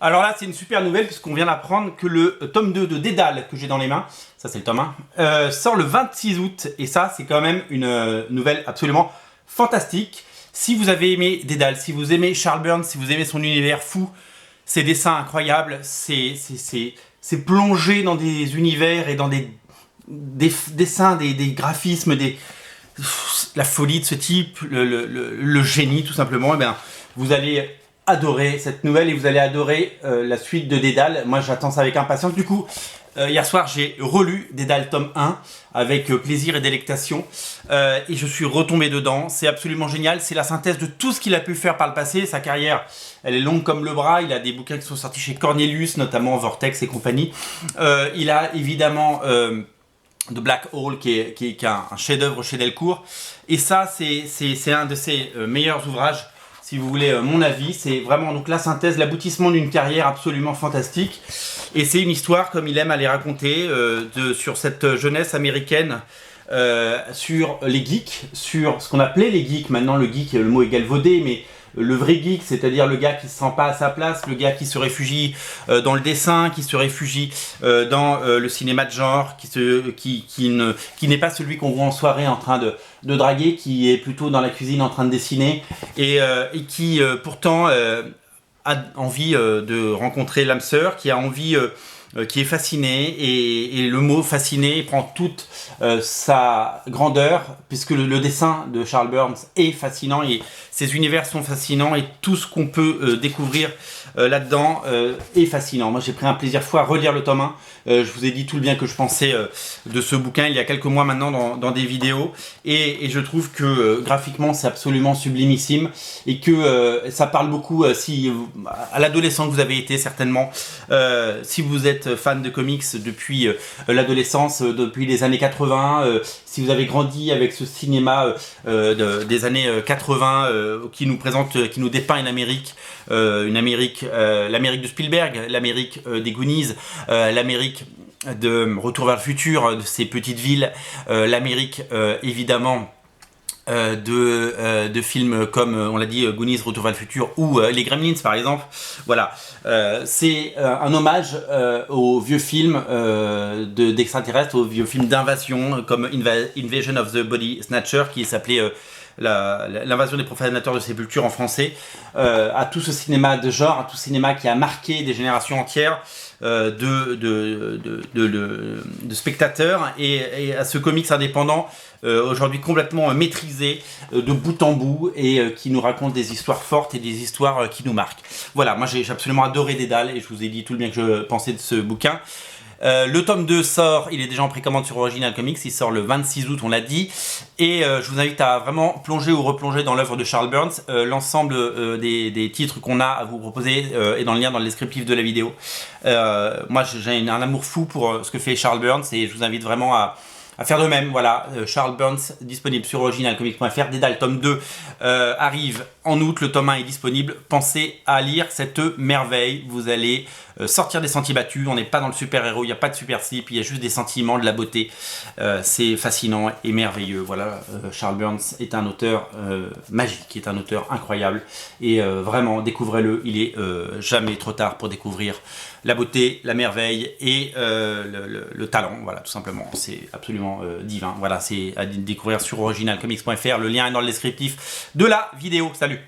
Alors là, c'est une super nouvelle puisqu'on vient d'apprendre que le tome 2 de Dédale que j'ai dans les mains, ça c'est le tome 1, sort le 26 août. Et ça, c'est quand même une nouvelle absolument fantastique. Si vous avez aimé Dédale, si vous aimez Charles Burns, si vous aimez son univers fou, ses dessins incroyables, c'est plongé dans des univers et dans des dessins, des graphismes, la folie de ce type, le génie tout simplement, et bien, vous allez adorer cette nouvelle et vous allez adorer la suite de Dédale. Moi j'attends ça avec impatience. Du coup, hier soir j'ai relu Dédale tome 1 avec plaisir et délectation et je suis retombé dedans. C'est absolument génial, c'est la synthèse de tout ce qu'il a pu faire par le passé. Sa carrière, elle est longue comme le bras. Il a des bouquins qui sont sortis chez Cornelius, notamment Vortex et compagnie. Il a évidemment The Black Hole qui est un chef-d'œuvre chez Delcourt, et ça c'est un de ses meilleurs ouvrages. Si vous voulez mon avis, c'est vraiment donc la synthèse, l'aboutissement d'une carrière absolument fantastique. Et c'est une histoire, comme il aime à les raconter, sur cette jeunesse américaine, sur les geeks, sur ce qu'on appelait les geeks. Maintenant, le geek, le mot est galvaudé, mais le vrai geek, c'est-à-dire le gars qui ne se sent pas à sa place, le gars qui se réfugie dans le dessin, qui se réfugie dans le cinéma de genre, qui n'est pas celui qu'on voit en soirée en train de draguer, qui est plutôt dans la cuisine en train de dessiner, et qui pourtant a envie de rencontrer l'âme sœur, qui a envie... qui est fasciné, et le mot fasciné prend toute sa grandeur, puisque le dessin de Charles Burns est fascinant, et ses univers sont fascinants, et tout ce qu'on peut découvrir là-dedans est fascinant. Moi j'ai pris un plaisir fou à relire le tome 1, je vous ai dit tout le bien que je pensais de ce bouquin il y a quelques mois maintenant dans des vidéos, et je trouve que graphiquement c'est absolument sublimissime, et que ça parle beaucoup à l'adolescent que vous avez été certainement, si vous êtes fan de comics depuis l'adolescence, depuis les années 80, si vous avez grandi avec ce cinéma des années 80 qui nous présente, qui nous dépeint l'Amérique de Spielberg, l'Amérique des Goonies, l'Amérique de Retour vers le futur, de ces petites villes, l'Amérique évidemment de films comme on l'a dit, Goonies, Retour vers le futur, ou les Gremlins par exemple. Voilà, c'est un hommage aux vieux films d'extraterrestres, aux vieux films d'invasion comme Invasion of the Body Snatcher, qui s'appelait l'invasion des profanateurs de sépultures en français, à tout ce cinéma de genre, à tout ce cinéma qui a marqué des générations entières de spectateurs, et à ce comics indépendant aujourd'hui complètement maîtrisé de bout en bout, et qui nous raconte des histoires fortes et des histoires qui nous marquent. Voilà, moi j'ai absolument adoré Dédale, et je vous ai dit tout le bien que je pensais de ce bouquin. Le tome 2 sort, il est déjà en précommande sur Original Comics, il sort le 26 août, on l'a dit, et je vous invite à vraiment plonger ou replonger dans l'œuvre de Charles Burns. L'ensemble des titres qu'on a à vous proposer est dans le lien dans le descriptif de la vidéo. Moi j'ai un amour fou pour ce que fait Charles Burns, et je vous invite vraiment à faire de même. Voilà, Charles Burns, disponible sur originalcomics.fr. Dédale tome 2 arrive en août, le tome 1 est disponible. Pensez à lire cette merveille, vous allez sortir des sentiers battus. On n'est pas dans le super-héros, il n'y a pas de super slip, il y a juste des sentiments, de la beauté. C'est fascinant et merveilleux. Voilà, Charles Burns est un auteur magique, est un auteur incroyable, et vraiment, découvrez-le, il est jamais trop tard pour découvrir la beauté, la merveille et le talent. Voilà, tout simplement, c'est absolument divin. Voilà, c'est à découvrir sur originalcomics.fr. Le lien est dans le descriptif de la vidéo. Salut!